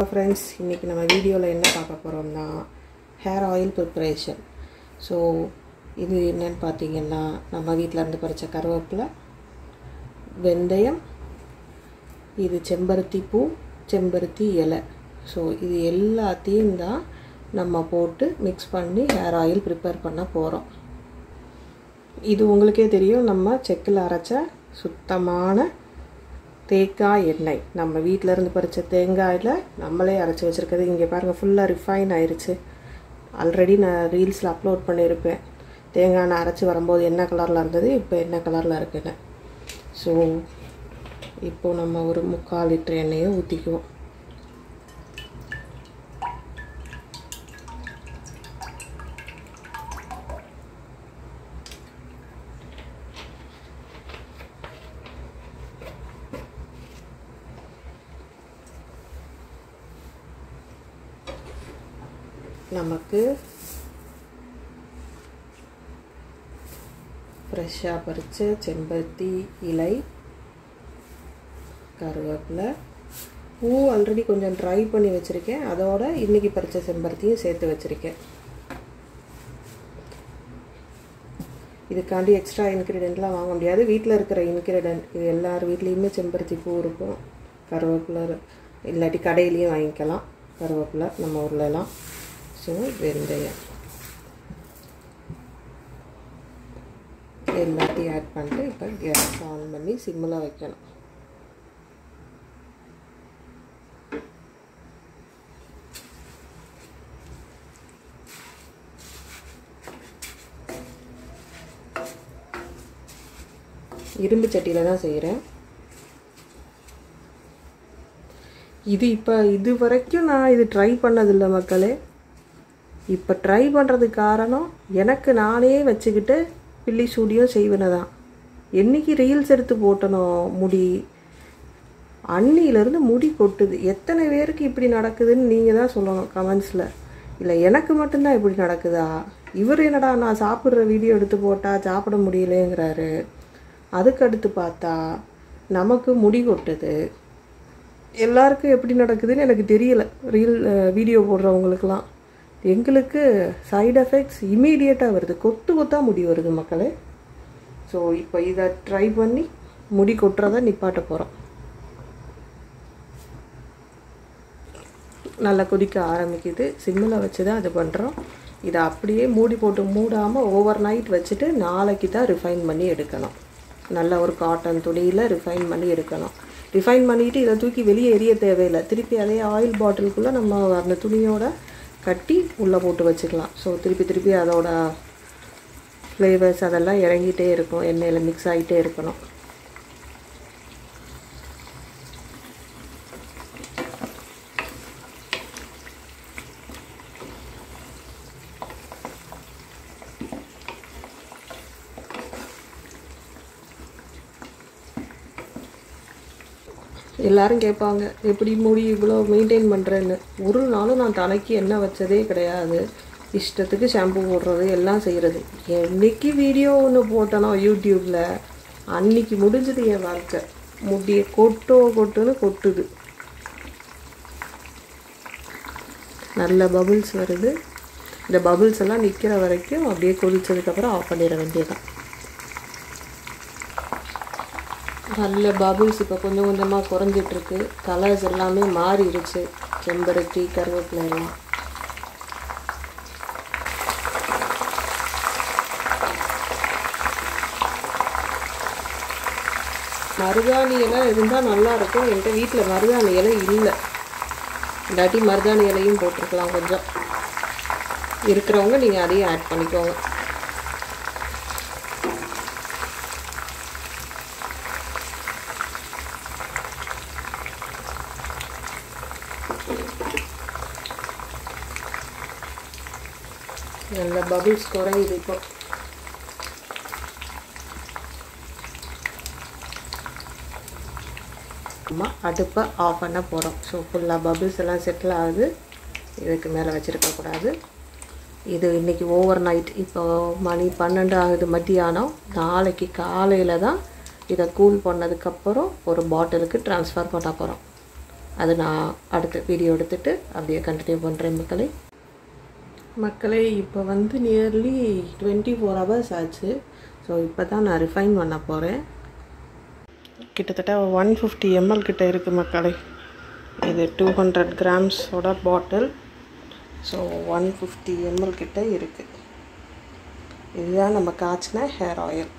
Friends, இன்னைக்கு நம்ம வீடியோல என்ன பார்க்க போறோம்னா hair oil preparation. So இது என்னன்னு பாத்தீங்கன்னா நம்ம வீட்ல இருந்து பறிச்ச கருவேப்பிலை, வெந்தயம், இது செம்பருத்தி பூ, செம்பருத்தி இலை. So இது எல்லாத்தையும் தான் நம்ம போட்டு mix பண்ணி hair oil prepare பண்ண போறோம். இது உங்களுக்கே தெரியும், நம்ம செக்கில் அரைச்ச சுத்தமான தேங்காய் எண்ணெய். நம்ம வீட்ல இருந்து பறிச்ச தேங்காயில நம்மளே அரைச்சு வச்சிருக்கிறது. இங்க பாருங்க, ஃபுல்லா ரிஃபைன் ஆயிருச்சு. ஆல்ரெடி நான் ரீல்ஸ்ல அப்லோட் பண்ணிருப்பேன். தேங்காய் எண்ணெய் அரைச்சு வரும்போது என்ன கலர்ல இருந்தது, இப்போ என்ன கலர்ல இருக்குன்னு. சோ இப்போ நம்ம ஒரு 3/4 லிட்டர் எண்ணெயை ஊத்திக்குவோம். நமக்கு ஃப்ரெஷ்ஷா பறிச்ச செம்பருத்தி இலை, கருவேப்பிலை, பூ ஆல்ரெடி கொஞ்சம் ட்ரை பண்ணி வச்சிருக்கேன். அதோட இன்னைக்கு பறிச்ச செம்பருத்தியும் சேர்த்து வச்சிருக்கேன். இதுக்காண்டி எக்ஸ்ட்ரா இன்கிரிடியன்ட்லாம் வாங்க முடியாது. வீட்டில் இருக்கிற இன்கிரிடியன்ட் இது எல்லார் வீட்லேயுமே செம்பருத்தி பூ இருக்கும், கருவேப்பிலை இல்லாட்டி கடையிலையும் வாங்கிக்கலாம். கருவேப்பிலை நம்ம ஊர்லலாம். ஸோ வெந்தயம் எல்லாத்தையும் ஆட் பண்ணிட்டு இப்போ கேஸ் ஆன் பண்ணி சிம்மில் வைக்கணும். இரும்பு சட்டியில் தான் செய்கிறேன். இது வரைக்கும் நான் இது ட்ரை பண்ணதில்லை மக்களே. இப்போ ட்ரை பண்ணுறதுக்கு காரணம், எனக்கு நானே வச்சுக்கிட்டு பில்லி சூடியும் செய்வேன்னு தான். என்றைக்கு ரீல்ஸ் எடுத்து போட்டனோ முடி, அன்னியிலேருந்து முடி கொட்டுது. எத்தனை பேருக்கு இப்படி நடக்குதுன்னு நீங்கள் தான் சொல்லணும் கமெண்ட்ஸில். இல்லை எனக்கு மட்டும்தான் இப்படி நடக்குதா? இவர் என்னடா நான் சாப்பிட்ற வீடியோ எடுத்து போட்டால் சாப்பிட முடியலேங்கிறாரு. அதுக்கடுத்து பார்த்தா நமக்கு முடி கொட்டுது. எல்லாருக்கும் எப்படி நடக்குதுன்னு எனக்கு தெரியல. வீடியோ போடுறவங்களுக்கெல்லாம் எங்களுக்கு சைடு எஃபெக்ட்ஸ் இமீடியட்டாக வருது. கொத்தா முடி வருது மக்களே. ஸோ இப்போ இதை ட்ரை பண்ணி முடி கொட்டுறதை நிப்பாட்ட போகிறோம். நல்லா கொதிக்க ஆரம்பிக்குது. சிம்மில் வச்சு தான் அது பண்ணுறோம். இதை அப்படியே மூடி போட்டு மூடாமல் ஓவர் நைட் வச்சுட்டு நாளைக்கு தான் ரிஃபைன் பண்ணி எடுக்கணும். நல்ல ஒரு காட்டன் துணியில் ரிஃபைன் பண்ணி எடுக்கணும். ரிஃபைன் பண்ணிவிட்டு இதை தூக்கி வெளியே எரிய தேவையில்லை. திருப்பி அதே ஆயில் பாட்டிலுக்குள்ளே நம்ம அந்த துணியோட கட்டி உள்ளே போட்டு வச்சுக்கலாம். ஸோ திருப்பி அதோட ஃப்ளேவர்ஸ் அதெல்லாம் இறங்கிட்டே இருக்கும், எண்ணெயில் மிக்ஸ் ஆகிட்டே இருக்கணும். எல்லாரும் கேட்பாங்க, எப்படி முடி இவ்வளோ மெயின்டைன் பண்ணுறேன்னு. ஒரு நாளும் நான் தலைக்கு எண்ணெய் வச்சதே கிடையாது. இஷ்டத்துக்கு ஷாம்பு போடுறது எல்லாம் செய்கிறது. என்னைக்கு வீடியோ ஒன்று போட்டனோ யூடியூப்பில், அன்னைக்கு முடிஞ்சது என் வாழ்க்கை. முடியை கொட்டுன்னு கொட்டுது. நல்ல பபுள்ஸ் வருது. இந்த பபுள்ஸ் எல்லாம் நிற்கிற வரைக்கும் அப்படியே கொதிச்சதுக்கப்புறம் ஆஃப் பண்ணிட வேண்டியதான். நல்ல பபுள்ஸ் இப்போ கொஞ்சம் கொஞ்சமாக குறைஞ்சிட்ருக்கு. கலர்ஸ் எல்லாமே மாறிடுச்சு. செம்பருத்தி, கருவேப்பிலை எல்லாம். மருதாணி இலை இருந்தால் நல்லாயிருக்கும். என்கிட்ட வீட்டில் மருதாணி இலை இல்லை. இல்லாட்டி மருதாணி இலையும் போட்டிருக்கலாம். கொஞ்சம் இருக்கிறவங்க நீங்கள் அதையும் ஆட் பண்ணிக்கோங்க. நல்ல பபிள்ஸ் குறையுது. இப்போ அடுப்பை ஆஃப் பண்ண போகிறோம். ஸோ ஃபுல்லாக பபிள்ஸ் எல்லாம் செட்டில் ஆகுது. இதுக்கு மேலே வச்சுருக்கக்கூடாது. இது இன்றைக்கி ஓவர் நைட். இப்போ மணி 12 ஆகுது மத்தியானம். நாளைக்கு காலையில் தான் இதை கூல் பண்ணதுக்கப்புறம் ஒரு பாட்டிலுக்கு ட்ரான்ஸ்ஃபர் பண்ண போகிறோம். அது நான் அடுத்த வீடியோ எடுத்துகிட்டு அப்படியே கண்டினியூ பண்ணுறேன் மக்களே. இப்போ வந்து நியர்லி 24 hours ஆச்சு. ஸோ இப்போ தான் நான் ரிஃபைன் பண்ண போகிறேன். கிட்டத்தட்ட 150 ml கிட்ட இருக்குது மக்களே. இது 200 grams பாட்டில். ஸோ 150 ml கிட்ட இருக்குது. இதுதான் நம்ம காய்ச்சின ஹேர் ஆயில்.